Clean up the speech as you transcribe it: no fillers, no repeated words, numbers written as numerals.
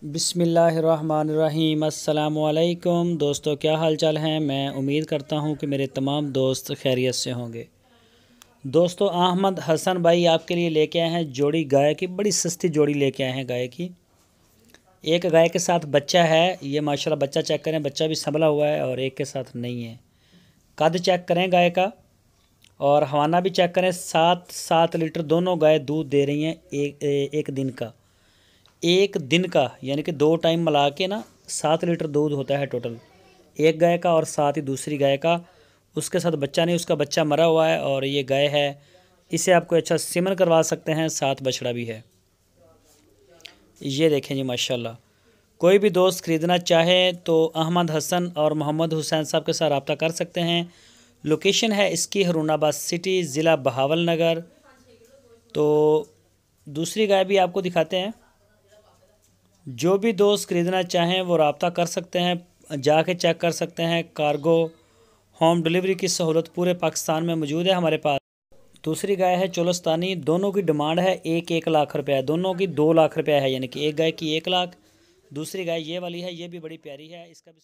बिस्मिल्लाहिर्रहमानिर्रहीम। अस्सलामुअलैकुम दोस्तों, क्या हाल चाल हैं। मैं उम्मीद करता हूं कि मेरे तमाम दोस्त खैरियत से होंगे। दोस्तों, अहमद हसन भाई आपके लिए लेके आए हैं जोड़ी गाय की। बड़ी सस्ती जोड़ी लेके आए हैं गाय की। एक गाय के साथ बच्चा है। ये माशाल्लाह बच्चा चेक करें, बच्चा भी संभला हुआ है और एक के साथ नहीं है। कद चेक करें गाय का और हवाना भी चेक करें। 7 लीटर दोनों गाय दूध दे रही हैं एक दिन का। एक दिन का यानी कि 2 टाइम मिला के ना 7 लीटर दूध होता है टोटल, एक गाय का और साथ ही दूसरी गाय का। उसके साथ बच्चा नहीं, उसका बच्चा मरा हुआ है और ये गाय है। इसे आपको अच्छा सिमन करवा सकते हैं, साथ बछड़ा भी है। ये देखें जी माशाल्लाह। कोई भी दोस्त ख़रीदना चाहे तो अहमद हसन और मोहम्मद हुसैन साहब के साथ रब्ता कर सकते हैं। लोकेशन है इसकी हरूनाबाद सिटी, ज़िला बहावल नगर। तो दूसरी गाय भी आपको दिखाते हैं। जो भी दोस्त ख़रीदना चाहें वो रब्ता कर सकते हैं, जाके चेक कर सकते हैं। कार्गो होम डिलीवरी की सहूलत पूरे पाकिस्तान में मौजूद है हमारे पास। दूसरी गाय है चोलस्तानी। दोनों की डिमांड है 1-1 लाख रुपया, दोनों की 2 लाख रुपया है। यानी कि एक गाय की 1 लाख, दूसरी गाय ये वाली है, ये भी बड़ी प्यारी है। इसका भी